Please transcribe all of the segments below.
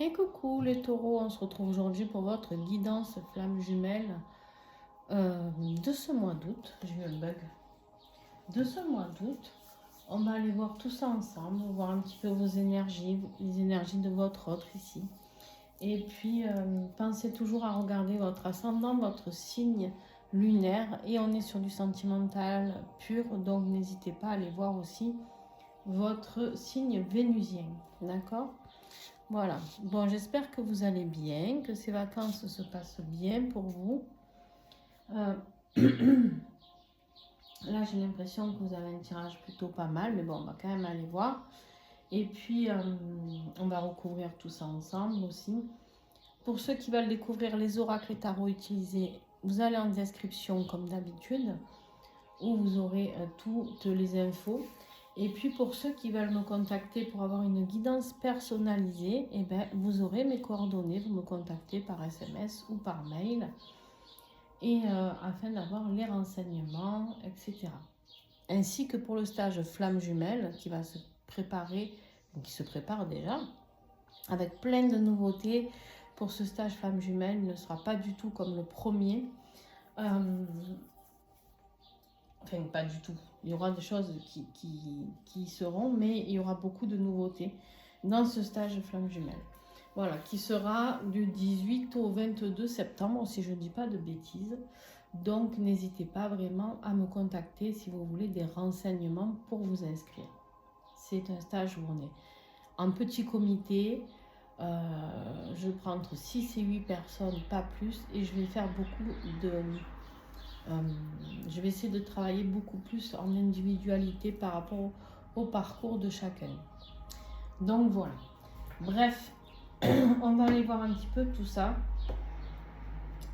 Et coucou les taureaux, on se retrouve aujourd'hui pour votre guidance flamme jumelle de ce mois d'août. J'ai eu un bug. De ce mois d'août, on va aller voir tout ça ensemble, voir un petit peu vos énergies, les énergies de votre autre ici. Et puis, pensez toujours à regarder votre ascendant, votre signe lunaire. Et on est sur du sentimental pur, donc n'hésitez pas à aller voir aussi votre signe vénusien. D'accord ? Voilà, bon, j'espère que vous allez bien, que ces vacances se passent bien pour vous. Là, j'ai l'impression que vous avez un tirage plutôt pas mal, mais bon, on va quand même aller voir. Et puis, on va recouvrir tout ça ensemble aussi. Pour ceux qui veulent découvrir les oracles et tarots utilisés, vous allez en description comme d'habitude, où vous aurez toutes les infos. Et puis pour ceux qui veulent me contacter pour avoir une guidance personnalisée, eh ben, vous aurez mes coordonnées, vous me contactez par SMS ou par mail, et afin d'avoir les renseignements, etc. Ainsi que pour le stage Flamme Jumelle qui va se préparer, qui se prépare déjà, avec plein de nouveautés. Pour ce stage Flamme Jumelle, il ne sera pas du tout comme le premier. Enfin, pas du tout. Il y aura des choses qui seront, mais il y aura beaucoup de nouveautés dans ce stage Flamme Jumelle. Voilà, qui sera du 18 au 22 septembre, si je ne dis pas de bêtises. Donc, n'hésitez pas vraiment à me contacter si vous voulez des renseignements pour vous inscrire. C'est un stage où on est en petit comité. Je prends entre 6 et 8 personnes, pas plus. Et je vais faire beaucoup de... je vais essayer de travailler beaucoup plus en individualité par rapport au parcours de chacun. Donc voilà. Bref, on va aller voir un petit peu tout ça.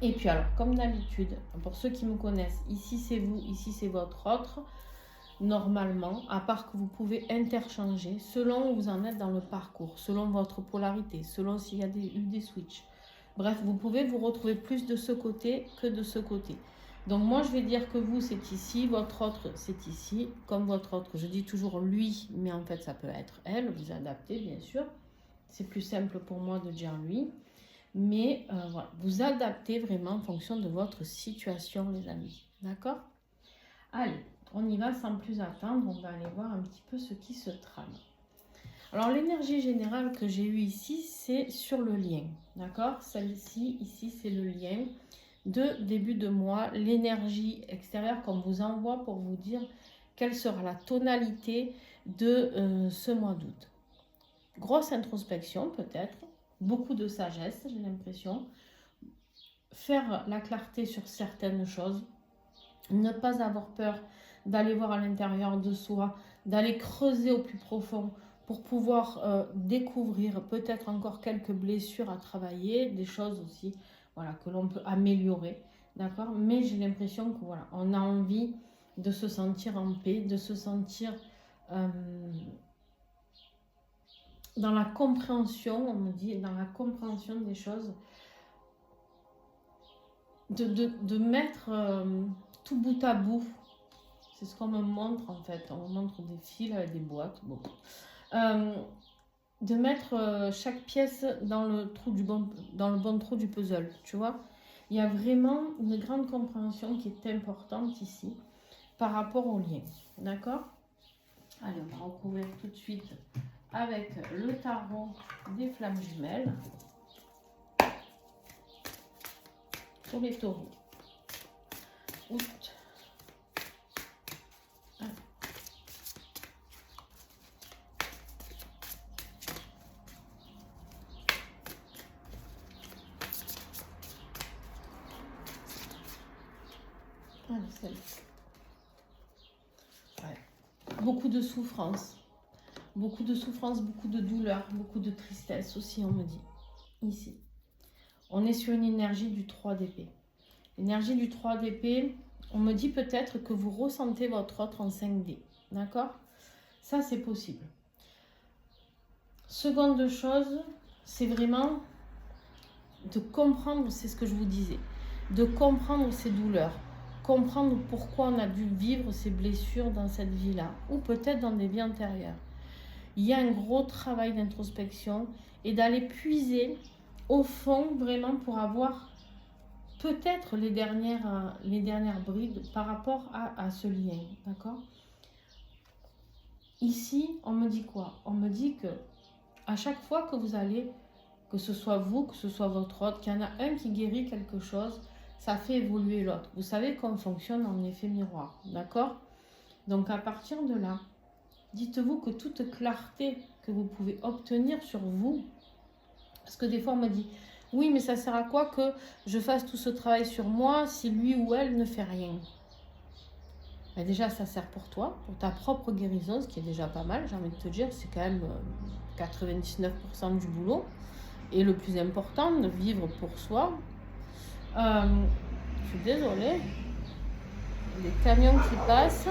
Et puis alors, comme d'habitude, pour ceux qui me connaissent, ici c'est vous, ici c'est votre autre. Normalement, à part que vous pouvez interchanger selon où vous en êtes dans le parcours, selon votre polarité, selon s'il y a eu des switches. Bref, vous pouvez vous retrouver plus de ce côté que de ce côté. Donc moi, je vais dire que vous, c'est ici, votre autre, c'est ici, comme votre autre. Je dis toujours lui, mais en fait, ça peut être elle. Vous adaptez, bien sûr. C'est plus simple pour moi de dire lui. Mais voilà, vous adaptez vraiment en fonction de votre situation, les amis. D'accord ? Allez, on y va sans plus attendre. On va aller voir un petit peu ce qui se trame. Alors, l'énergie générale que j'ai eue ici, c'est sur le lien. D'accord ? Celle-ci, ici, c'est le lien de début de mois, l'énergie extérieure qu'on vous envoie pour vous dire quelle sera la tonalité de ce mois d'août. Grosse introspection peut-être, beaucoup de sagesse, j'ai l'impression. Faire la clarté sur certaines choses, ne pas avoir peur d'aller voir à l'intérieur de soi, d'aller creuser au plus profond pour pouvoir découvrir peut-être encore quelques blessures à travailler, des choses aussi voilà, que l'on peut améliorer, d'accord. Mais j'ai l'impression que voilà, on a envie de se sentir en paix, de se sentir dans la compréhension, on me dit, dans la compréhension des choses, de mettre tout bout à bout. C'est ce qu'on me montre en fait. On me montre des fils avec des boîtes. Bon. De mettre chaque pièce dans le bon trou du puzzle, tu vois. Il y a vraiment une grande compréhension qui est importante ici par rapport au lien. D'accord ? Allez, on va recouvrir tout de suite avec le tarot des flammes jumelles pour les taureaux. Août. Ouais. Beaucoup de souffrance, beaucoup de douleur, beaucoup de tristesse aussi, on me dit. Ici, on est sur une énergie du 3 d'épée. L'énergie du 3 d'épée, on me dit peut-être que vous ressentez votre autre en 5D. D'accord ? Ça, c'est possible. Seconde chose, c'est vraiment de comprendre, c'est ce que je vous disais, de comprendre ces douleurs, comprendre pourquoi on a dû vivre ces blessures dans cette vie-là, ou peut-être dans des vies antérieures. il y a un gros travail d'introspection et d'aller puiser au fond vraiment pour avoir peut-être les dernières brides par rapport à ce lien, d'accord? Ici, on me dit quoi? On me dit que à chaque fois que vous allez, que ce soit vous, que ce soit votre autre, qu'il y en a un qui guérit quelque chose, ça fait évoluer l'autre. Vous savez qu'on fonctionne en effet miroir, d'accord? Donc à partir de là, dites-vous que toute clarté que vous pouvez obtenir sur vous, parce que des fois on me dit, oui mais ça sert à quoi que je fasse tout ce travail sur moi si lui ou elle ne fait rien? Ben déjà ça sert pour toi, pour ta propre guérison, ce qui est déjà pas mal, j'ai envie de te dire, c'est quand même 99% du boulot. Et le plus important, de vivre pour soi. Je suis désolée, les camions qui passent.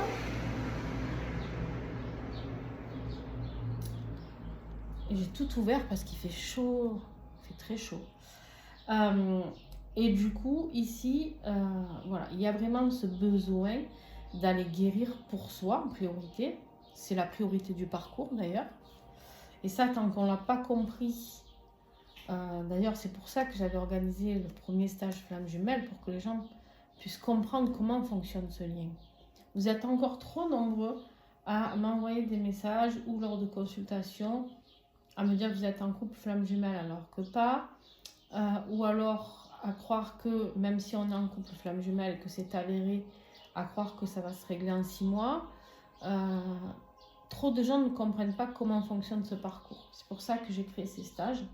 Et j'ai tout ouvert parce qu'il fait chaud, il fait très chaud. Et du coup, ici, voilà, il y a vraiment ce besoin d'aller guérir pour soi en priorité. C'est la priorité du parcours d'ailleurs. Et ça, tant qu'on ne l'a pas compris, d'ailleurs, c'est pour ça que j'avais organisé le premier stage Flamme Jumelle, pour que les gens puissent comprendre comment fonctionne ce lien. Vous êtes encore trop nombreux à m'envoyer des messages ou lors de consultations à me dire que vous êtes en couple Flamme Jumelle alors que pas, ou alors à croire que même si on est en couple Flamme Jumelle, que c'est avéré, à croire que ça va se régler en 6 mois. Trop de gens ne comprennent pas comment fonctionne ce parcours. C'est pour ça que j'ai créé ces stages.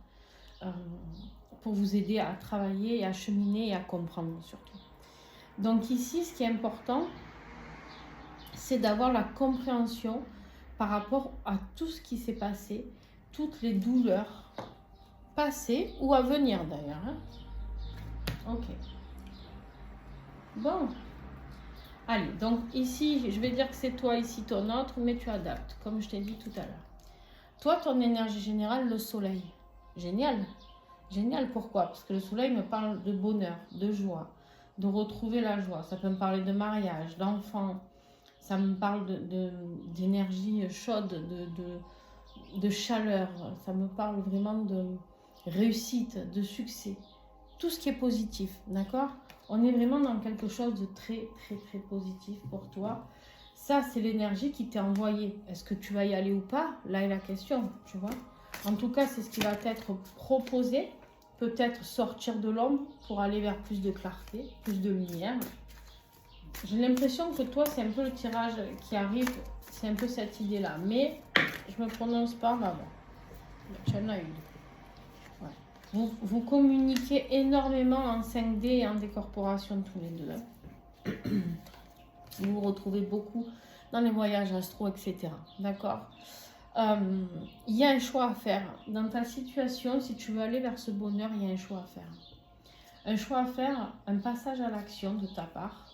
Pour vous aider à travailler et à cheminer et à comprendre surtout. Donc ici, ce qui est important, c'est d'avoir la compréhension par rapport à tout ce qui s'est passé, toutes les douleurs passées ou à venir d'ailleurs. Hein. Ok. Bon. Allez, donc ici, je vais dire que c'est toi, ici ton autre, mais tu adaptes, comme je t'ai dit tout à l'heure. Toi, ton énergie générale, le soleil. Génial. Génial, pourquoi? Parce que le soleil me parle de bonheur, de joie, de retrouver la joie. Ça peut me parler de mariage, d'enfants. Ça me parle d'énergie chaude, de chaleur. Ça me parle vraiment de réussite, de succès. Tout ce qui est positif, d'accord? On est vraiment dans quelque chose de très, très, très positif pour toi. Ça, c'est l'énergie qui t'est envoyée. Est-ce que tu vas y aller ou pas? Là est la question, tu vois? En tout cas, c'est ce qui va t'être proposé. Peut-être sortir de l'ombre pour aller vers plus de clarté, plus de lumière. J'ai l'impression que toi, c'est un peu le tirage qui arrive, c'est un peu cette idée-là. Mais je ne me prononce pas, mais bon. Tu en as une. Ouais. Vous communiquez énormément en 5D et en décorporation tous les deux. Hein. Vous vous retrouvez beaucoup dans les voyages astro, etc. D'accord? Il y a un choix à faire. Dans ta situation, si tu veux aller vers ce bonheur, il y a un choix à faire. Un choix à faire, un passage à l'action de ta part,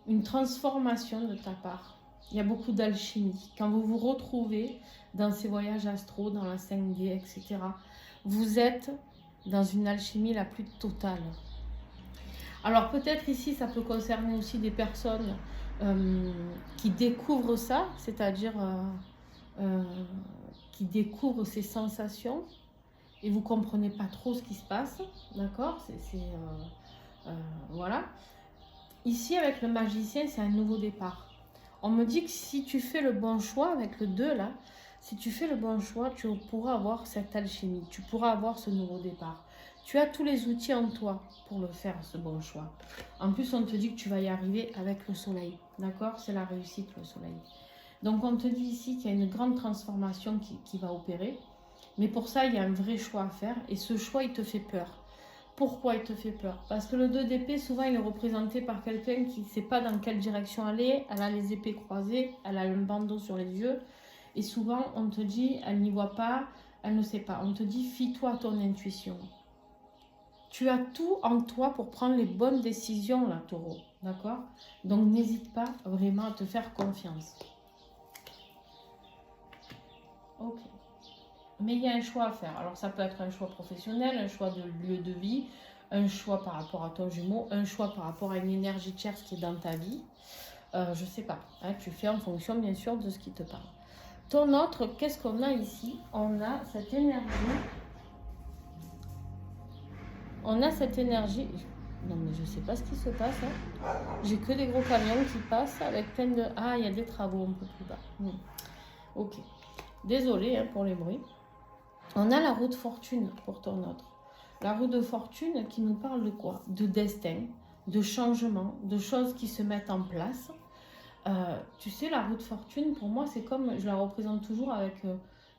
une transformation de ta part. Il y a beaucoup d'alchimie. Quand vous vous retrouvez dans ces voyages astro, dans la 5D, etc., vous êtes dans une alchimie la plus totale. Alors peut-être ici, ça peut concerner aussi des personnes qui découvrent ça, c'est-à-dire qui découvrent ces sensations et vous comprenez pas trop ce qui se passe, d'accord? Voilà. Ici, avec le magicien, c'est un nouveau départ. On me dit que si tu fais le bon choix avec le 2 là, si tu fais le bon choix, tu pourras avoir cette alchimie, tu pourras avoir ce nouveau départ. Tu as tous les outils en toi pour le faire, ce bon choix. En plus, on te dit que tu vas y arriver avec le soleil, d'accord? C'est la réussite, le soleil. Donc, on te dit ici qu'il y a une grande transformation qui va opérer. Mais pour ça, il y a un vrai choix à faire. Et ce choix, il te fait peur. Pourquoi il te fait peur? Parce que le 2 d'épée, souvent, il est représenté par quelqu'un qui ne sait pas dans quelle direction aller. Elle a les épées croisées, elle a un bandeau sur les yeux. Et souvent, on te dit, elle n'y voit pas, elle ne sait pas. On te dit, fie-toi à ton intuition. Tu as tout en toi pour prendre les bonnes décisions, là, taureau. D'accord? Donc, n'hésite pas vraiment à te faire confiance. Ok. Mais il y a un choix à faire. Alors, ça peut être un choix professionnel, un choix de lieu de vie, un choix par rapport à ton jumeau, un choix par rapport à une énergie tierce qui est dans ta vie. Je ne sais pas. Hein, tu fais en fonction, bien sûr, de ce qui te parle. Ton autre, qu'est-ce qu'on a ici? On a cette énergie. On a cette énergie. Non, mais je sais pas ce qui se passe. Hein. J'ai que des gros camions qui passent avec plein de... Ah, il y a des travaux un peu plus bas. Ok. Désolée hein, pour les bruits. On a la roue de fortune pour ton autre. La roue de fortune qui nous parle de quoi? De destin, de changement, de choses qui se mettent en place. Tu sais, la roue de fortune, pour moi, c'est comme, je la représente toujours avec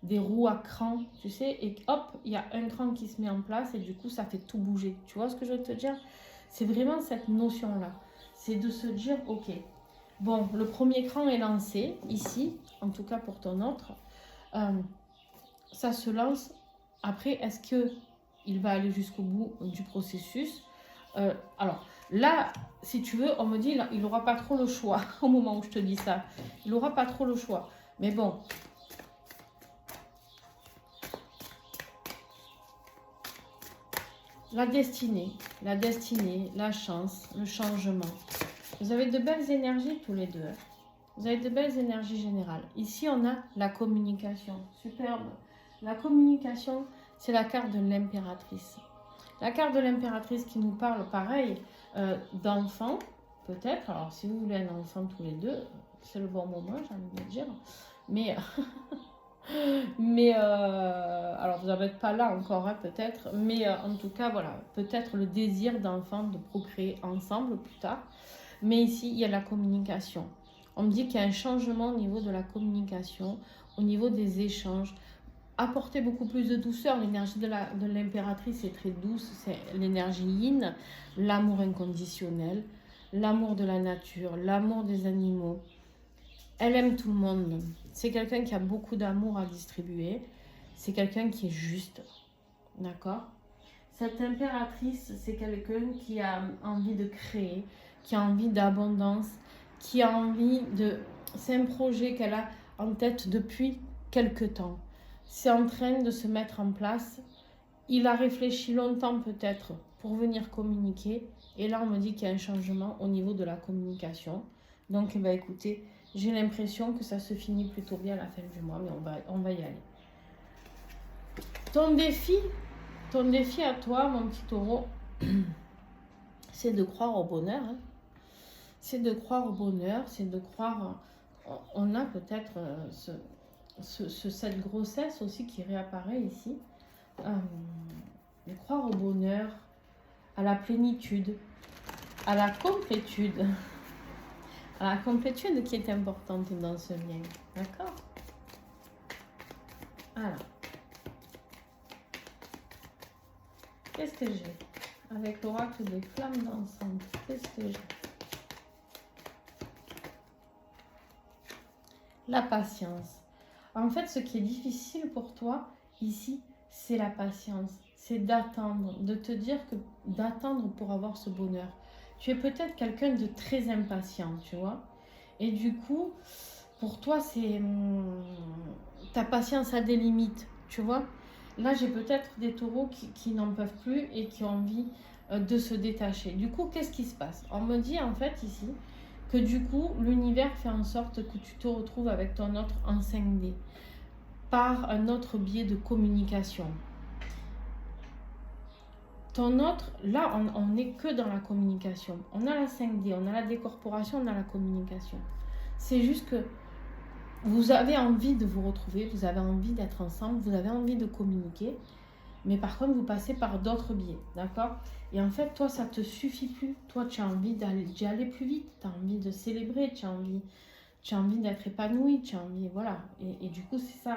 des roues à cran, tu sais, et hop, il y a un cran qui se met en place et du coup, ça fait tout bouger. Tu vois ce que je veux te dire? C'est vraiment cette notion-là. C'est de se dire, ok, bon, le premier cran est lancé, ici, en tout cas pour ton autre. Ça se lance. Après, est-ce qu'il va aller jusqu'au bout du processus? Alors, là, si tu veux, on me dit, il n'aura pas trop le choix au moment où je te dis ça. Il n'aura pas trop le choix. Mais bon. La destinée, la chance, le changement. Vous avez de belles énergies tous les deux. Hein. Vous avez de belles énergies générales. Ici, on a la communication. Superbe. La communication, c'est la carte de l'impératrice. La carte de l'impératrice qui nous parle, pareil, d'enfants, peut-être. Alors, si vous voulez un enfant tous les deux, c'est le bon moment, j'ai envie de dire. Mais alors, vous n'en êtes pas là encore, hein, peut-être. Mais en tout cas, voilà, peut-être le désir d'enfant de procréer ensemble plus tard. Mais ici, il y a la communication. On me dit qu'il y a un changement au niveau de la communication, au niveau des échanges. Apporter beaucoup plus de douceur. L'énergie de l'impératrice est très douce. C'est l'énergie yin, l'amour inconditionnel, l'amour de la nature, l'amour des animaux. Elle aime tout le monde. C'est quelqu'un qui a beaucoup d'amour à distribuer. C'est quelqu'un qui est juste. D'accord? Cette impératrice, c'est quelqu'un qui a envie de créer, qui a envie d'abondance, qui a envie de... C'est un projet qu'elle a en tête depuis quelque temps. C'est en train de se mettre en place. Il a réfléchi longtemps peut-être pour venir communiquer. Et là, on me dit qu'il y a un changement au niveau de la communication. Donc, écoutez, j'ai l'impression que ça se finit plutôt bien à la fin du mois, mais on va y aller. Ton défi à toi, mon petit taureau, c'est de croire au bonheur. Hein. C'est de croire au bonheur, c'est de croire... On a peut-être cette grossesse aussi qui réapparaît ici. De croire au bonheur, à la plénitude, à la complétude. À la complétude qui est importante dans ce lien. D'accord? Alors. Qu'est-ce que j'ai? Avec l'oracle des flammes d'ensemble, qu'est-ce que j'ai? La patience. En fait, ce qui est difficile pour toi, ici, c'est la patience. C'est d'attendre, de te dire que d'attendre pour avoir ce bonheur. Tu es peut-être quelqu'un de très impatient, tu vois. Et du coup, pour toi, c'est... ta patience a des limites, tu vois. Là, j'ai peut-être des taureaux qui n'en peuvent plus et qui ont envie de se détacher. Du coup, qu'est-ce qui se passe? On me dit en fait ici que du coup, l'univers fait en sorte que tu te retrouves avec ton autre en 5D par un autre biais de communication. Ton autre, là, on n'est que dans la communication. On a la 5D, on a la décorporation, on a la communication. C'est juste que vous avez envie de vous retrouver, vous avez envie d'être ensemble, vous avez envie de communiquer, mais par contre, vous passez par d'autres biais, d'accord? Et en fait, toi, ça ne te suffit plus. Toi, tu as envie d'y aller plus vite, tu as envie de célébrer, tu as envie d'être épanoui, tu as envie, voilà. Et du coup, c'est ça.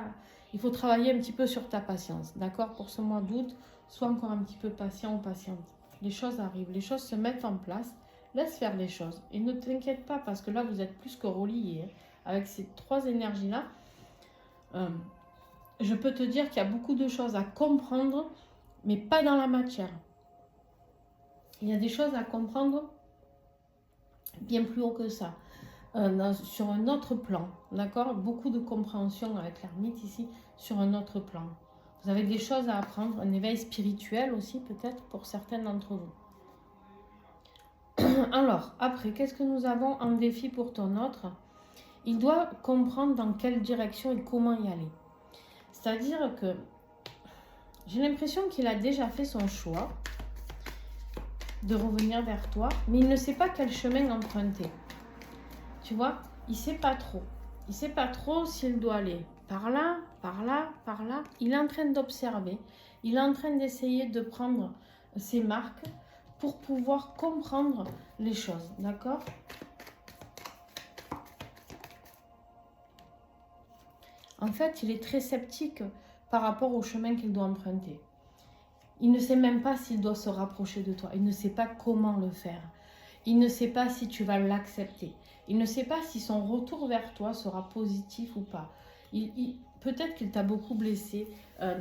Il faut travailler un petit peu sur ta patience, d'accord? Pour ce mois d'août, sois encore un petit peu patient ou patiente. Les choses arrivent, les choses se mettent en place. Laisse faire les choses. Et ne t'inquiète pas, parce que là, vous êtes plus que reliés. Hein. Avec ces trois énergies-là, je peux te dire qu'il y a beaucoup de choses à comprendre, mais pas dans la matière. Il y a des choses à comprendre bien plus haut que ça, sur un autre plan, d'accord? Beaucoup de compréhension avec l'ermite ici, sur un autre plan. Vous avez des choses à apprendre, un éveil spirituel aussi peut-être pour certains d'entre vous. Alors, après, qu'est-ce que nous avons en défi pour ton autre? Il doit comprendre dans quelle direction et comment y aller. C'est-à-dire que j'ai l'impression qu'il a déjà fait son choix de revenir vers toi, mais il ne sait pas quel chemin emprunter. Tu vois, il ne sait pas trop. Il ne sait pas trop s'il doit aller par là, par là, par là. Il est en train d'observer. Il est en train d'essayer de prendre ses marques pour pouvoir comprendre les choses. D'accord ? En fait, il est très sceptique par rapport au chemin qu'il doit emprunter. Il ne sait même pas s'il doit se rapprocher de toi. Il ne sait pas comment le faire. Il ne sait pas si tu vas l'accepter. Il ne sait pas si son retour vers toi sera positif ou pas. Peut-être qu'il t'a beaucoup blessé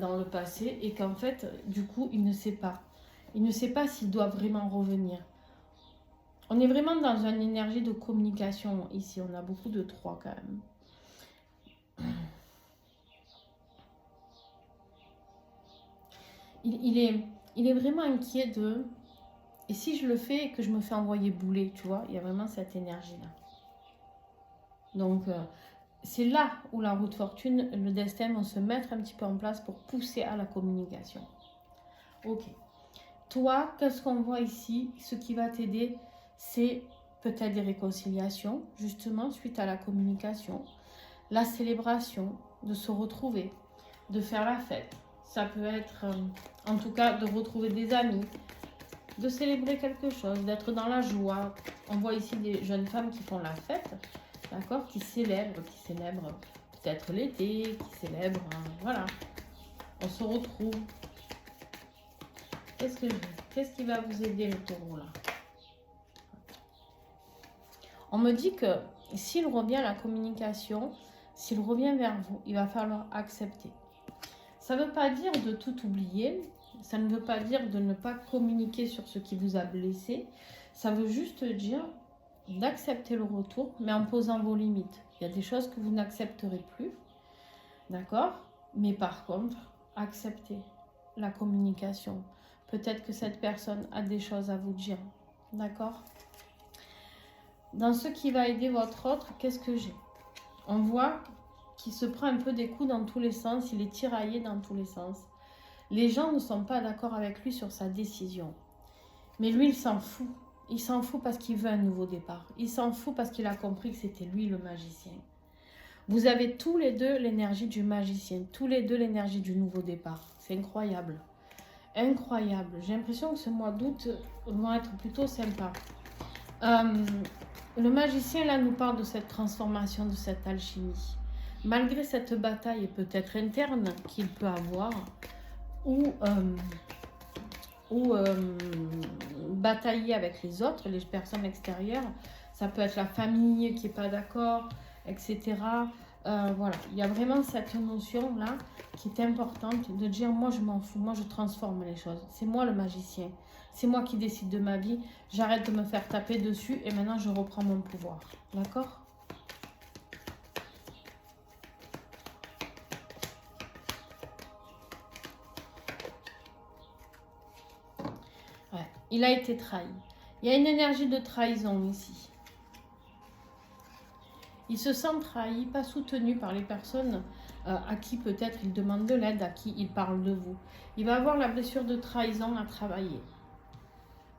dans le passé et qu'en fait, du coup, il ne sait pas. Il ne sait pas s'il doit vraiment revenir. On est vraiment dans une énergie de communication ici. On a beaucoup de 3 quand même. Il est vraiment inquiet de... Et si je le fais et que je me fais envoyer bouler, tu vois, il y a vraiment cette énergie-là. Donc, c'est là où la roue de fortune, le destin vont se mettre un petit peu en place pour pousser à la communication. Ok. Toi, qu'est-ce qu'on voit ici? Ce qui va t'aider, c'est peut-être des réconciliations, justement, suite à la communication. La célébration, de se retrouver, de faire la fête. Ça peut être, en tout cas, de retrouver des amis, de célébrer quelque chose, d'être dans la joie. On voit ici des jeunes femmes qui font la fête, d'accord, qui célèbrent peut-être l'été, qui célèbrent, voilà. On se retrouve. Qu'est-ce qui va vous aider le taureau là? On me dit que s'il revient à la communication, s'il revient vers vous, il va falloir accepter. Ça ne veut pas dire de tout oublier, ça ne veut pas dire de ne pas communiquer sur ce qui vous a blessé, ça veut juste dire d'accepter le retour, mais en posant vos limites. Il y a des choses que vous n'accepterez plus, d'accord? Mais par contre, acceptez la communication. Peut-être que cette personne a des choses à vous dire, d'accord? Dans ce qui va aider votre autre, qu'est-ce que j'ai? On voit qu'il se prend un peu des coups dans tous les sens, il est tiraillé dans tous les sens. Les gens ne sont pas d'accord avec lui sur sa décision. Mais lui, il s'en fout. Il s'en fout parce qu'il veut un nouveau départ. Il s'en fout parce qu'il a compris que c'était lui le magicien. Vous avez tous les deux l'énergie du magicien, tous les deux l'énergie du nouveau départ. C'est incroyable. Incroyable. J'ai l'impression que ce mois d'août va être plutôt sympa. Le magicien, là, nous parle de cette transformation, de cette alchimie. Malgré cette bataille peut-être interne qu'il peut avoir, ou batailler avec les autres, les personnes extérieures, ça peut être la famille qui n'est pas d'accord, etc. Voilà, il y a vraiment cette notion-là qui est importante de dire moi je m'en fous, moi je transforme les choses, c'est moi le magicien, c'est moi qui décide de ma vie, j'arrête de me faire taper dessus et maintenant je reprends mon pouvoir, d'accord ? Ouais, il a été trahi. Il y a une énergie de trahison ici. Il se sent trahi, pas soutenu par les personnes à qui peut-être il demande de l'aide, à qui il parle de vous. Il va avoir la blessure de trahison à travailler.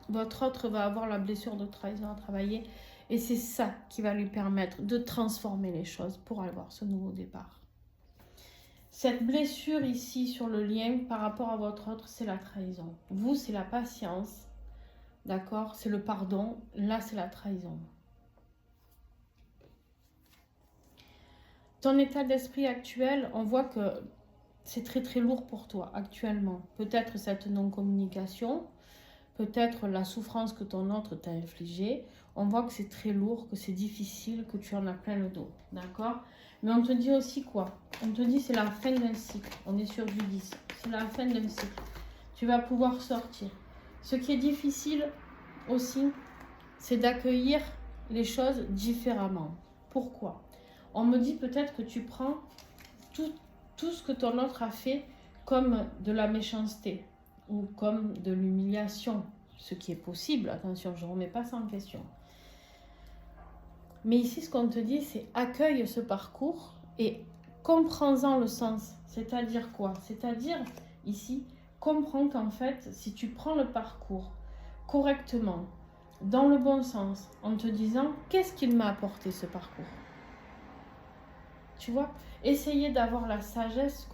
Votre autre va avoir la blessure de trahison à travailler. Et c'est ça qui va lui permettre de transformer les choses pour avoir ce nouveau départ. Cette blessure ici sur le lien par rapport à votre autre, c'est la trahison. Vous, c'est la patience. D'accord? C'est le pardon. Là, c'est la trahison. Ton état d'esprit actuel, on voit que c'est très très lourd pour toi actuellement. Peut-être cette non-communication, peut-être la souffrance que ton autre t'a infligée. On voit que c'est très lourd, que c'est difficile, que tu en as plein le dos. D'accord? Mais on te dit aussi quoi? On te dit c'est la fin d'un cycle. On est sur du 10. C'est la fin d'un cycle. Tu vas pouvoir sortir. Ce qui est difficile aussi, c'est d'accueillir les choses différemment. Pourquoi? On me dit peut-être que tu prends tout ce que ton autre a fait comme de la méchanceté ou comme de l'humiliation, ce qui est possible. Attention, je ne remets pas ça en question. Mais ici, ce qu'on te dit, c'est accueille ce parcours et comprends-en le sens. C'est-à-dire quoi? C'est-à-dire, ici, comprends qu'en fait, si tu prends le parcours correctement, dans le bon sens, en te disant, qu'est-ce qu'il m'a apporté ce parcours? Tu vois? Essayer d'avoir la sagesse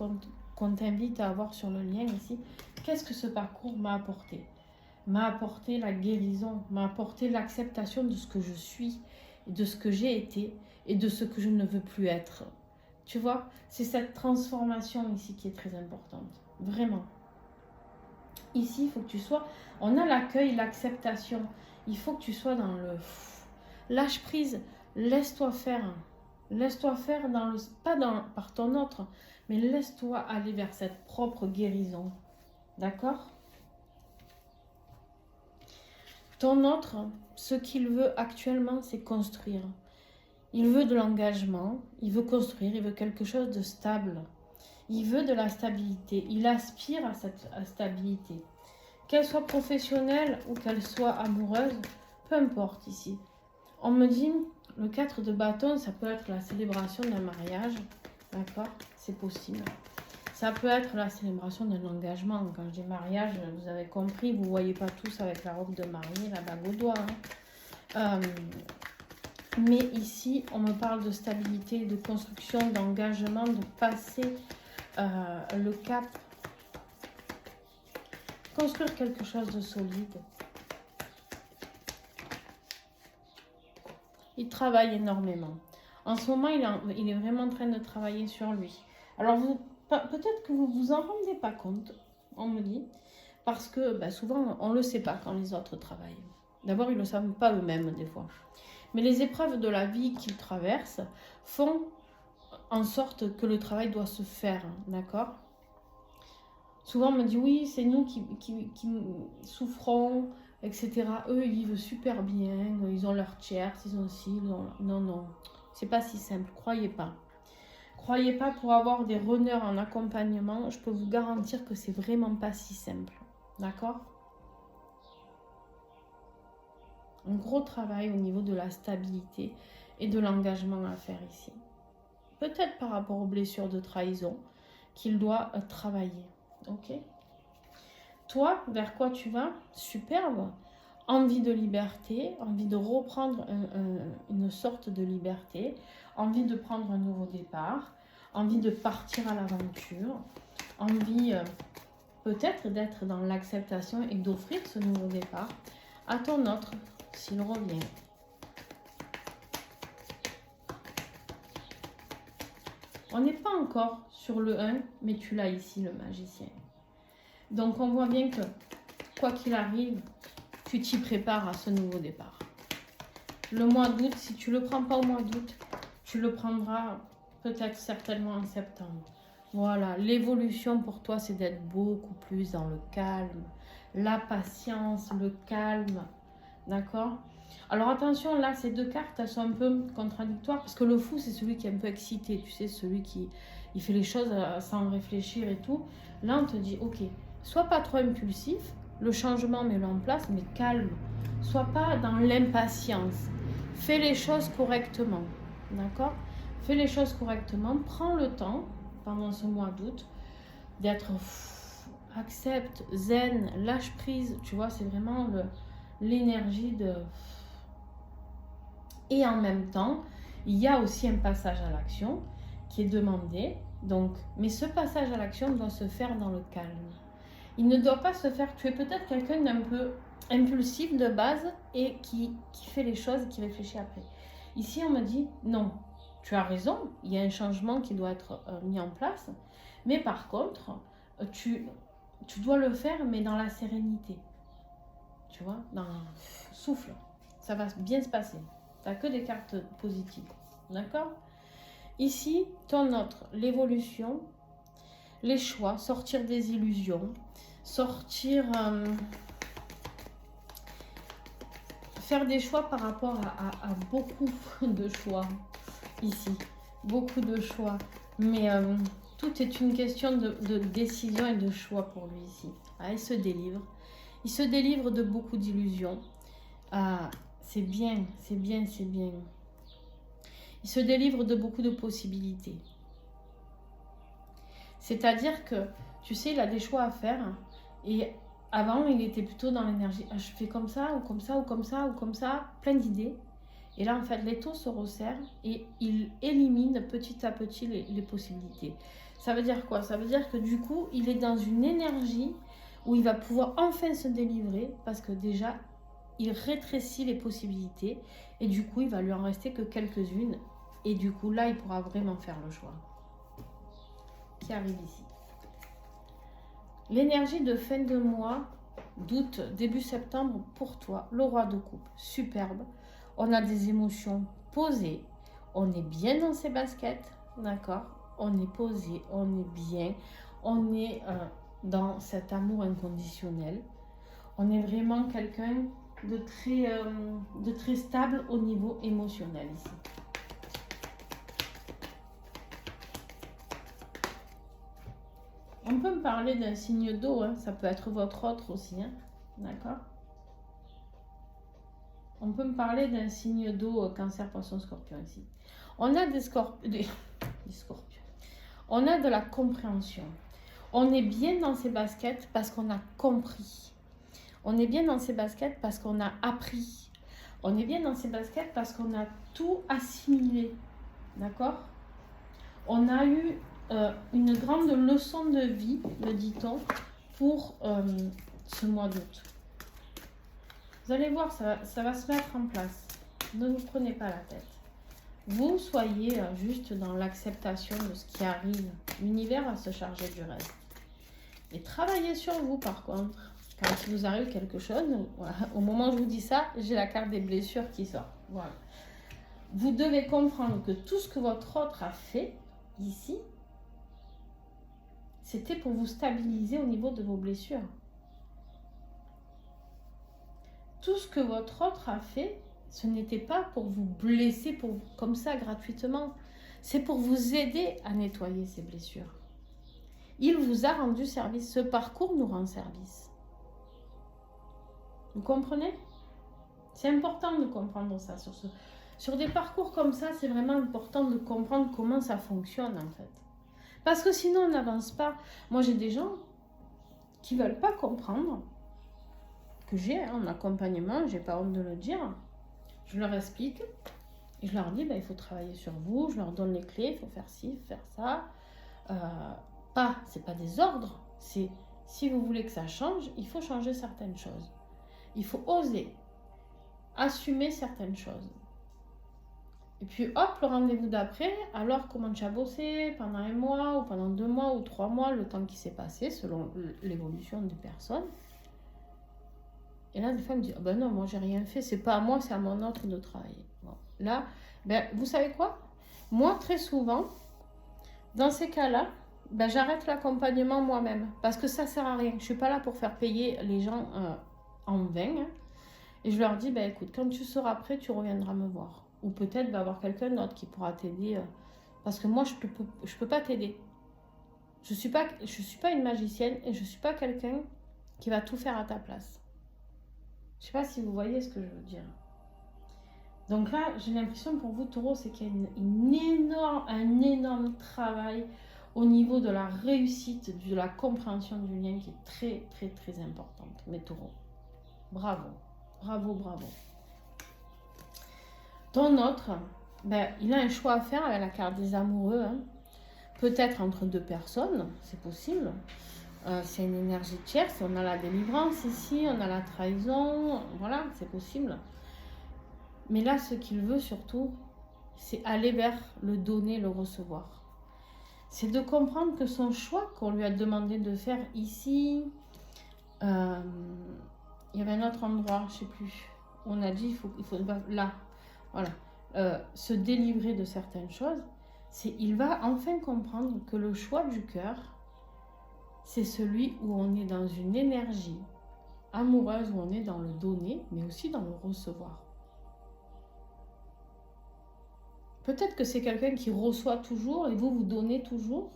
qu'on t'invite à avoir sur le lien ici. Qu'est-ce que ce parcours m'a apporté? M'a apporté la guérison, m'a apporté l'acceptation de ce que je suis, de ce que j'ai été et de ce que je ne veux plus être. Tu vois, c'est cette transformation ici qui est très importante, vraiment. Ici, il faut que tu sois, on a l'accueil, l'acceptation, il faut que tu sois dans le lâche prise, laisse-toi faire dans le, pas dans, par ton autre, mais laisse-toi aller vers cette propre guérison, d'accord? Ton autre, ce qu'il veut actuellement, c'est construire. Il veut de l'engagement, il veut construire, il veut quelque chose de stable. Il veut de la stabilité, il aspire à cette stabilité. Qu'elle soit professionnelle ou qu'elle soit amoureuse, peu importe ici. On me dit, le 4 de bâton, ça peut être la célébration d'un mariage, d'accord? C'est possible. Ça peut être la célébration d'un engagement. Quand je dis mariage, vous avez compris, vous ne voyez pas tous avec la robe de mariée, la bague au doigt. Hein. Mais ici, on me parle de stabilité, de construction, d'engagement, de passer le cap. Construire quelque chose de solide. Il travaille énormément. En ce moment, il est vraiment en train de travailler sur lui. Alors, peut-être que vous ne vous en rendez pas compte, on me dit, parce que souvent, on ne le sait pas quand les autres travaillent. D'abord, ils ne le savent pas eux-mêmes, des fois. Mais les épreuves de la vie qu'ils traversent font en sorte que le travail doit se faire, d'accord? Souvent, on me dit, oui, c'est nous qui souffrons, etc. Eux, ils vivent super bien, ils ont leur tierce, ils ont ci, ils ont... Non, non, c'est pas si simple, croyez pas. Croyez pas, pour avoir des runners en accompagnement, je peux vous garantir que c'est vraiment pas si simple, d'accord? Un gros travail au niveau de la stabilité et de l'engagement à faire ici. Peut-être par rapport aux blessures de trahison qu'il doit travailler. Ok? Toi, vers quoi tu vas? Superbe. Envie de liberté, envie de reprendre une sorte de liberté, envie de prendre un nouveau départ, envie de partir à l'aventure, envie peut-être d'être dans l'acceptation et d'offrir ce nouveau départ à ton autre, s'il revient. On n'est pas encore sur le 1, mais tu l'as ici, le magicien. Donc, on voit bien que, quoi qu'il arrive, tu t'y prépares à ce nouveau départ. Le mois d'août, si tu ne le prends pas au mois d'août, tu le prendras peut-être certainement en septembre. Voilà, l'évolution pour toi, c'est d'être beaucoup plus dans le calme, la patience, le calme, d'accord? Alors attention, là, ces deux cartes, elles sont un peu contradictoires parce que le fou, c'est celui qui est un peu excité, tu sais, celui qui il fait les choses sans réfléchir et tout. Là, on te dit, ok, sois pas trop impulsif, le changement, mets-le en place, mais calme. Sois pas dans l'impatience. Fais les choses correctement, d'accord? Fais les choses correctement, prends le temps, pendant ce mois d'août, d'être accepte, zen, lâche prise, tu vois, c'est vraiment l'énergie de... Et en même temps, il y a aussi un passage à l'action qui est demandé. Donc, mais ce passage à l'action doit se faire dans le calme. Il ne doit pas se faire... Tu es peut-être quelqu'un d'un peu impulsif de base et qui fait les choses et qui réfléchit après. Ici, on me dit, non, tu as raison, il y a un changement qui doit être mis en place. Mais par contre, tu dois le faire, mais dans la sérénité. Tu vois, dans le souffle. Ça va bien se passer. Tu n'as que des cartes positives. D'accord? Ici, ton autre, l'évolution, les choix, sortir des illusions, sortir... faire des choix par rapport à beaucoup de choix ici. Beaucoup de choix. Mais tout est une question de décision et de choix pour lui ici. Ah, il se délivre. Il se délivre de beaucoup d'illusions. Ah, c'est bien, c'est bien, c'est bien. il se délivre de beaucoup de possibilités. C'est-à-dire que, tu sais, il a des choix à faire. Et avant, il était plutôt dans l'énergie. Ah, je fais comme ça, ou comme ça, ou comme ça, ou comme ça. Plein d'idées. Et là, en fait, l'étau se resserre et il élimine petit à petit les possibilités. Ça veut dire quoi? Ça veut dire que du coup, il est dans une énergie où il va pouvoir enfin se délivrer parce que déjà, il rétrécit les possibilités et du coup, il va lui en rester que quelques-unes. Et du coup, là, il pourra vraiment faire le choix. Qui arrive ici. L'énergie de fin de mois, d'août, début septembre, pour toi, le roi de coupe, superbe. On a des émotions posées, on est bien dans ses baskets, d'accord? On est posé, on est bien, on est dans cet amour inconditionnel. On est vraiment quelqu'un de très stable au niveau émotionnel ici. On peut me parler d'un signe d'eau, hein, ça peut être votre autre aussi, hein, d'accord? On peut me parler d'un signe d'eau, cancer, poisson, scorpion ici. On a des scorpions. On a de la compréhension. On est bien dans ses baskets parce qu'on a compris. On est bien dans ses baskets parce qu'on a appris. On est bien dans ses baskets parce qu'on a tout assimilé. D'accord? On a eu une grande leçon de vie, me dit-on, pour ce mois d'août. Vous allez voir, ça va se mettre en place. Ne vous prenez pas la tête. Vous soyez juste dans l'acceptation de ce qui arrive. L'univers va se charger du reste. Et travaillez sur vous par contre. Quand il vous arrive quelque chose, voilà, au moment où je vous dis ça, j'ai la carte des blessures qui sort. Voilà. Vous devez comprendre que tout ce que votre autre a fait ici, c'était pour vous stabiliser au niveau de vos blessures. Tout ce que votre autre a fait, ce n'était pas pour vous blesser comme ça gratuitement. C'est pour vous aider à nettoyer ces blessures. Il vous a rendu service. Ce parcours nous rend service. Vous comprenez? C'est important de comprendre ça. Sur des parcours comme ça, c'est vraiment important de comprendre comment ça fonctionne en fait. Parce que sinon, on n'avance pas. Moi, j'ai des gens qui ne veulent pas comprendre que j'ai en accompagnement, j'ai pas honte de le dire. Je leur explique et je leur dis, il faut travailler sur vous, je leur donne les clés, il faut faire ci, faire ça. C'est pas des ordres, c'est si vous voulez que ça change, il faut changer certaines choses. Il faut oser assumer certaines choses. Et puis hop, le rendez-vous d'après, alors comment tu as bossé pendant 1 mois ou pendant 2 mois ou 3 mois, le temps qui s'est passé selon l'évolution des personnes. Et là, des fois, elle me dit, non, moi, j'ai rien fait. C'est pas à moi, c'est à mon autre de travailler. Bon. Là, vous savez quoi? Moi, très souvent, dans ces cas-là, j'arrête l'accompagnement moi-même. Parce que ça sert à rien. Je suis pas là pour faire payer les gens en vain. Hein. Et je leur dis, écoute, quand tu seras prêt, tu reviendras me voir. Ou peut-être va avoir quelqu'un d'autre qui pourra t'aider. Parce que moi, je peux pas t'aider. Je suis pas une magicienne et je suis pas quelqu'un qui va tout faire à ta place. Je ne sais pas si vous voyez ce que je veux dire. Donc là, j'ai l'impression pour vous, Taureau, c'est qu'il y a un énorme travail au niveau de la réussite, de la compréhension du lien qui est très, très, très importante. Mais Taureau, bravo, bravo, bravo. Ton autre, il a un choix à faire avec la carte des amoureux. Hein. Peut-être entre 2 personnes, c'est possible. C'est une énergie tierce, on a la délivrance ici, on a la trahison, voilà, c'est possible. Mais là, ce qu'il veut surtout, c'est aller vers le donner, le recevoir. C'est de comprendre que son choix qu'on lui a demandé de faire ici, il y avait un autre endroit, je ne sais plus, où on a dit il faut là, voilà, se délivrer de certaines choses. Il va enfin comprendre que le choix du cœur, c'est celui où on est dans une énergie amoureuse, où on est dans le donner, mais aussi dans le recevoir. Peut-être que c'est quelqu'un qui reçoit toujours et vous donnez toujours.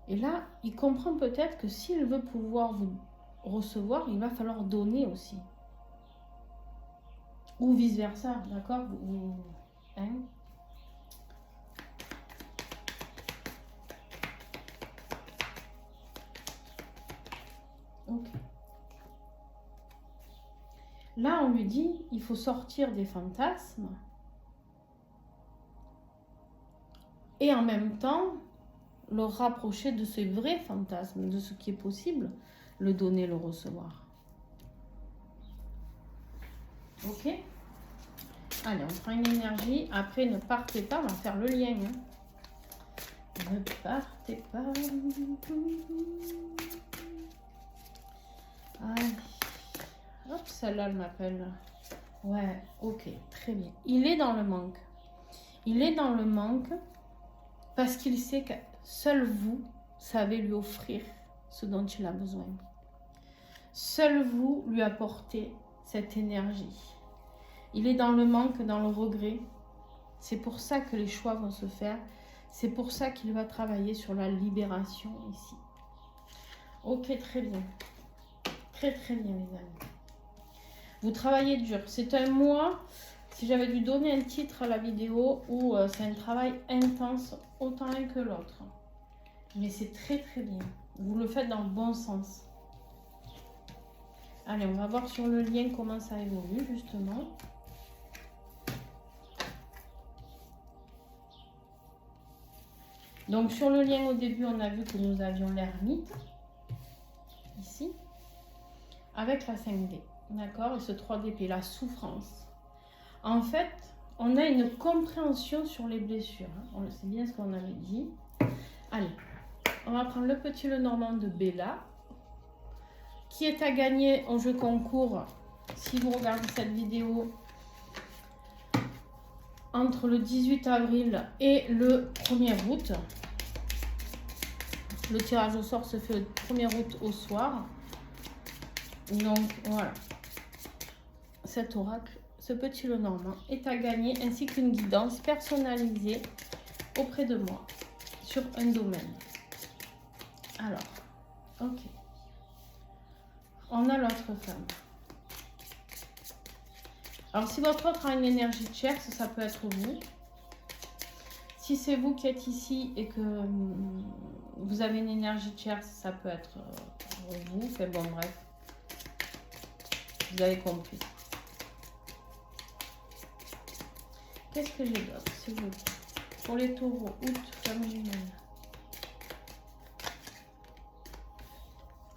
Et là, il comprend peut-être que s'il veut pouvoir vous recevoir, il va falloir donner aussi. Ou vice-versa, d'accord? Hein? Ok. Là, on lui dit, il faut sortir des fantasmes. Et en même temps, le rapprocher de ses vrais fantasmes, de ce qui est possible, le donner, le recevoir. Ok? Allez, on prend une énergie. Après, ne partez pas, on va faire le lien. Hein. Ne partez pas. Allez. Hop, celle-là, elle m'appelle. Ouais, ok, très bien. Il est dans le manque. Il est dans le manque parce qu'il sait que seul vous savez lui offrir ce dont il a besoin. Seul vous lui apportez cette énergie. Il est dans le manque, dans le regret. C'est pour ça que les choix vont se faire. C'est pour ça qu'il va travailler sur la libération ici. Ok, très bien. Très très bien, les amis. Vous travaillez dur. C'est un mois, si j'avais dû donner un titre à la vidéo, où c'est un travail intense, autant l'un que l'autre. Mais c'est très très bien. Vous le faites dans le bon sens. Allez, on va voir sur le lien comment ça évolue, justement. Donc, sur le lien, au début, on a vu que nous avions l'ermite, ici, avec la 5D. D'accord? Et ce 3DP, la souffrance. En fait, on a une compréhension sur les blessures. Hein. C'est bien ce qu'on avait dit. Allez, on va prendre le petit Lenormand de Bella, qui est à gagner au jeu concours, si vous regardez cette vidéo, entre le 18 avril et le 1er août. Le tirage au sort se fait le 1er août au soir. Donc, voilà. Cet oracle, ce petit Lenormand, est à gagner, ainsi qu'une guidance personnalisée auprès de moi sur un domaine. Alors, ok. On a l'autre femme. Alors, si votre autre a une énergie tierce, ça peut être vous. Si c'est vous qui êtes ici et que vous avez une énergie tierce, ça peut être vous. Enfin bon, bref. Vous avez compris. Qu'est-ce que j'ai d'autre, s'il vous plaît? Pour les taureaux, août, flamme jumelle.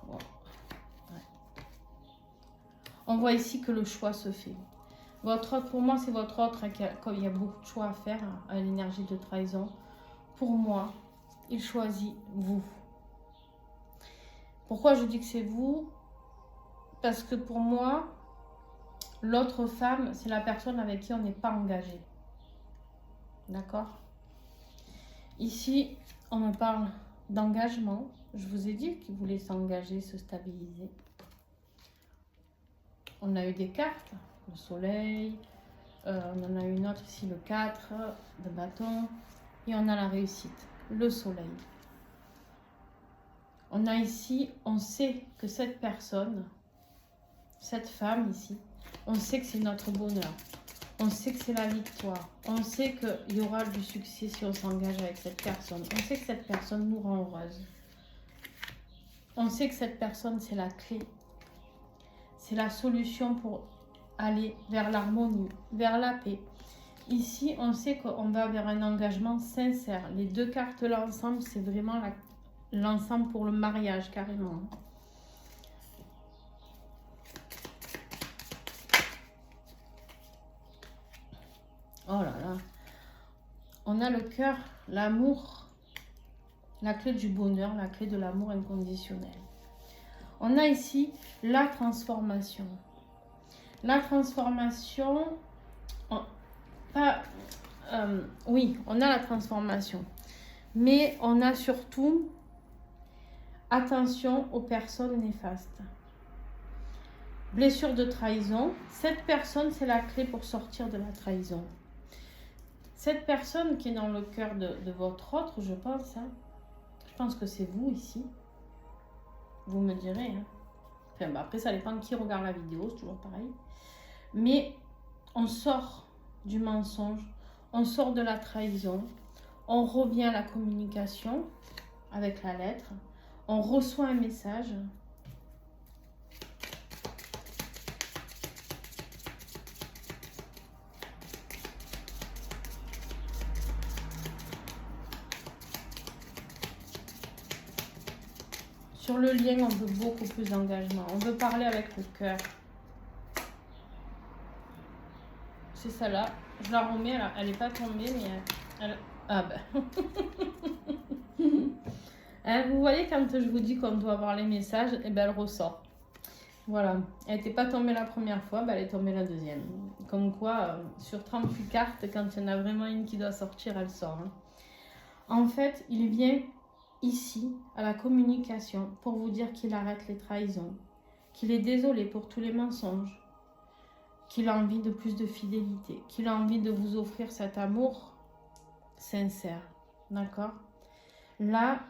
Wow. Ouais. On voit ici que le choix se fait. Votre autre, pour moi, c'est votre autre, comme il y a beaucoup de choix à faire, à l'énergie de trahison. Pour moi, il choisit vous. Pourquoi je dis que c'est vous? Parce que pour moi, l'autre femme, c'est la personne avec qui on n'est pas engagé. D'accord? Ici, on me parle d'engagement. Je vous ai dit qu'il voulait s'engager, se stabiliser. On a eu des cartes, le soleil, on en a une autre ici, le 4 de bâton, et on a la réussite, le soleil. On a ici, on sait que cette personne, cette femme ici, on sait que c'est notre bonheur. On sait que c'est la victoire. On sait qu'il y aura du succès si on s'engage avec cette personne. On sait que cette personne nous rend heureuse. On sait que cette personne, c'est la clé. C'est la solution pour aller vers l'harmonie, vers la paix. Ici, on sait qu'on va vers un engagement sincère. Les deux cartes là ensemble, c'est vraiment l'ensemble pour le mariage, carrément. Oh là là. On a le cœur, l'amour, la clé du bonheur, la clé de l'amour inconditionnel. On a ici la transformation. La transformation, oui, on a la transformation. Mais on a surtout, attention aux personnes néfastes. Blessure de trahison. Cette personne, c'est la clé pour sortir de la trahison. Cette personne qui est dans le cœur de votre autre, je pense, hein, je pense que c'est vous ici. Vous me direz. Hein. Enfin, bah après, ça dépend de qui regarde la vidéo, c'est toujours pareil. Mais on sort du mensonge, on sort de la trahison, on revient à la communication avec la lettre, on reçoit un message Sur le lien, on veut beaucoup plus d'engagement. On veut parler avec le cœur. C'est ça là. Je la remets, elle n'est pas tombée, mais elle... Ah ben. Hein, vous voyez, quand je vous dis qu'on doit avoir les messages, et ben elle ressort. Voilà. Elle n'était pas tombée la première fois, ben elle est tombée la deuxième. Comme quoi, sur 38 cartes, quand il y en a vraiment une qui doit sortir, elle sort. Hein. En fait, il vient ici, à la communication, pour vous dire qu'il arrête les trahisons, qu'il est désolé pour tous les mensonges, qu'il a envie de plus de fidélité, qu'il a envie de vous offrir cet amour sincère. D'accord? Là,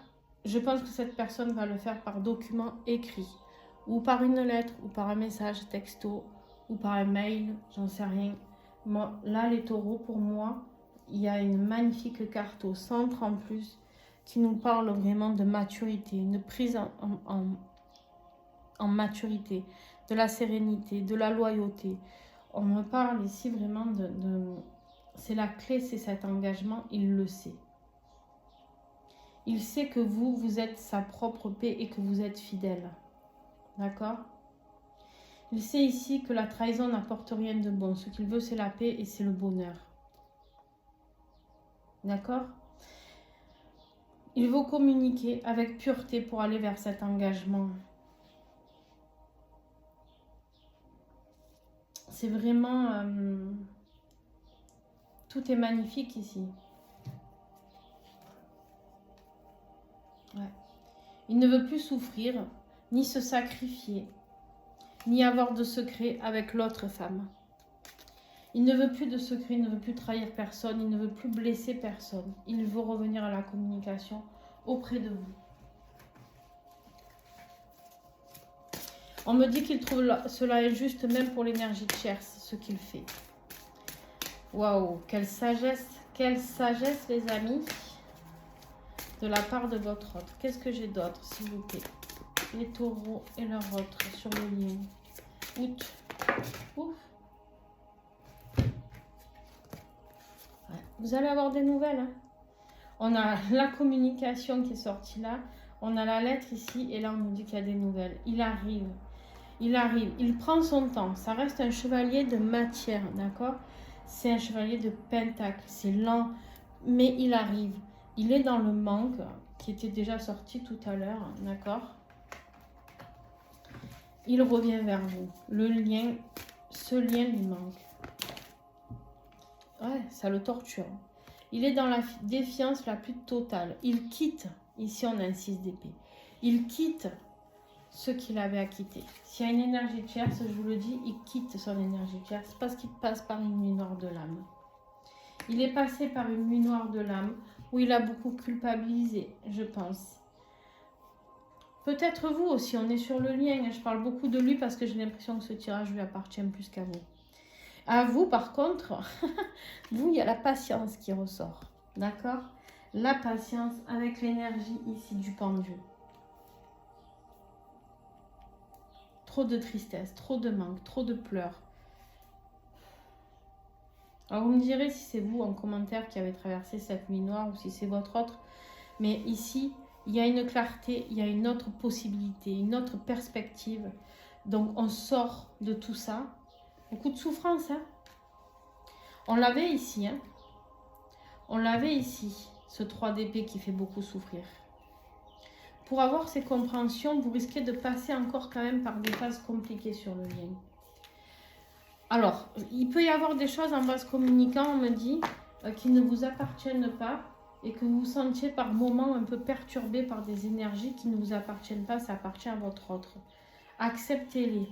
je pense que cette personne va le faire par document écrit, ou par une lettre, ou par un message texto, ou par un mail, j'en sais rien. Moi, là, les taureaux, pour moi, il y a une magnifique carte au centre en plus, qui nous parle vraiment de maturité, une prise en maturité, de la sérénité, de la loyauté. On me parle ici vraiment c'est la clé, c'est cet engagement, il le sait. Il sait que vous êtes sa propre paix et que vous êtes fidèle. D'accord? Il sait ici que la trahison n'apporte rien de bon. Ce qu'il veut, c'est la paix et c'est le bonheur. D'accord? Il veut communiquer avec pureté pour aller vers cet engagement. C'est vraiment... tout est magnifique ici. Ouais. Il ne veut plus souffrir, ni se sacrifier, ni avoir de secret avec l'autre femme. Il ne veut plus de secret, il ne veut plus trahir personne, il ne veut plus blesser personne. Il veut revenir à la communication auprès de vous. On me dit qu'il trouve cela injuste même pour l'énergie de Tierce, ce qu'il fait. Waouh, quelle sagesse les amis, de la part de votre autre. Qu'est-ce que j'ai d'autre, s'il vous plaît? Les taureaux et leur autre sur le lien. Août. Ouf. Ouais. Vous allez avoir des nouvelles. Hein. On a la communication qui est sortie là. On a la lettre ici. Et là, on nous dit qu'il y a des nouvelles. Il arrive. Il arrive. Il prend son temps. Ça reste un chevalier de matière. D'accord? C'est un chevalier de pentacle. C'est lent. Mais il arrive. Il est dans le manque qui était déjà sorti tout à l'heure. D'accord? Il revient vers vous. Le lien, ce lien lui manque. Ouais, ça le torture. Il est dans la défiance la plus totale. Il quitte, ici on a un 6 d'épée, il quitte ce qu'il avait à quitter. S'il y a une énergie tierce, je vous le dis, il quitte son énergie tierce parce qu'il passe par une nuit noire de l'âme. Il est passé par une nuit noire de l'âme où il a beaucoup culpabilisé, je pense. Peut-être vous aussi, on est sur le lien. Je parle beaucoup de lui parce que j'ai l'impression que ce tirage lui appartient plus qu'à vous. À vous, par contre, vous, il y a la patience qui ressort. D'accord? La patience avec l'énergie ici du pendu. Trop de tristesse, trop de manque, trop de pleurs. Alors, vous me direz si c'est vous en commentaire qui avez traversé cette nuit noire ou si c'est votre autre. Mais ici... il y a une clarté, il y a une autre possibilité, une autre perspective. Donc, on sort de tout ça. Beaucoup de souffrance, hein. On l'avait ici, hein. On l'avait ici, ce 3 d'épée qui fait beaucoup souffrir. Pour avoir ces compréhensions, vous risquez de passer encore quand même par des phases compliquées sur le lien. Alors, il peut y avoir des choses en base communicant, on me dit, qui ne vous appartiennent pas. Et que vous vous sentiez par moments un peu perturbé par des énergies qui ne vous appartiennent pas, ça appartient à votre autre. Acceptez-les.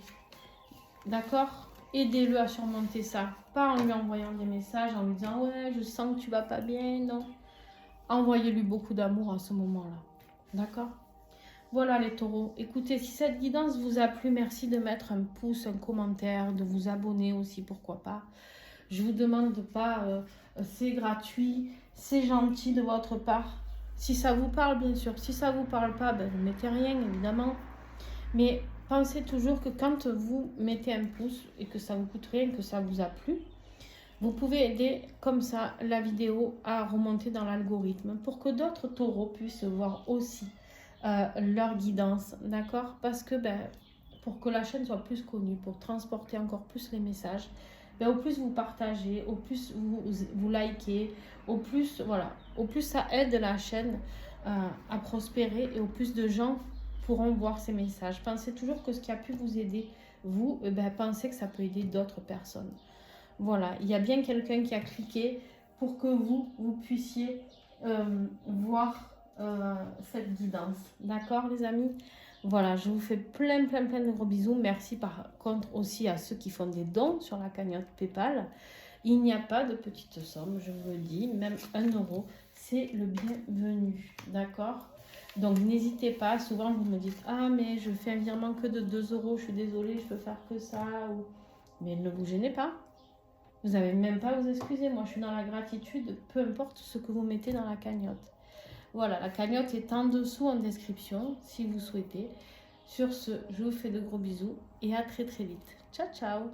D'accord? Aidez-le à surmonter ça. Pas en lui envoyant des messages, en lui disant « Ouais, je sens que tu vas pas bien. » Non. Envoyez-lui beaucoup d'amour à ce moment-là. D'accord? Voilà les taureaux. Écoutez, si cette guidance vous a plu, merci de mettre un pouce, un commentaire, de vous abonner aussi, pourquoi pas. Je vous demande pas, c'est gratuit. C'est gentil de votre part. Si ça vous parle, bien sûr. Si ça ne vous parle pas, ben, vous ne mettez rien, évidemment. Mais pensez toujours que quand vous mettez un pouce et que ça vous coûte rien, que ça vous a plu, vous pouvez aider comme ça la vidéo à remonter dans l'algorithme pour que d'autres taureaux puissent voir aussi leur guidance, d'accord? Parce que pour que la chaîne soit plus connue, pour transporter encore plus les messages, au plus vous partagez, au plus vous likez, au plus, voilà, au plus ça aide la chaîne à prospérer et au plus de gens pourront voir ces messages. Pensez toujours que ce qui a pu vous aider, vous, pensez que ça peut aider d'autres personnes. Voilà, il y a bien quelqu'un qui a cliqué pour que vous puissiez voir cette guidance. D'accord, les amis? Voilà, je vous fais plein de gros bisous. Merci par contre aussi à ceux qui font des dons sur la cagnotte PayPal. Il n'y a pas de petite somme, je vous le dis, même 1 euro, c'est le bienvenu. D'accord? Donc n'hésitez pas, souvent vous me dites « Ah mais je fais un virement que de 2 euros, je suis désolée, je peux faire que ça. » Mais ne vous gênez pas. Vous n'avez même pas à vous excuser. Moi, je suis dans la gratitude, peu importe ce que vous mettez dans la cagnotte. Voilà, la cagnotte est en dessous en description, si vous souhaitez. Sur ce, je vous fais de gros bisous et à très vite. Ciao, ciao!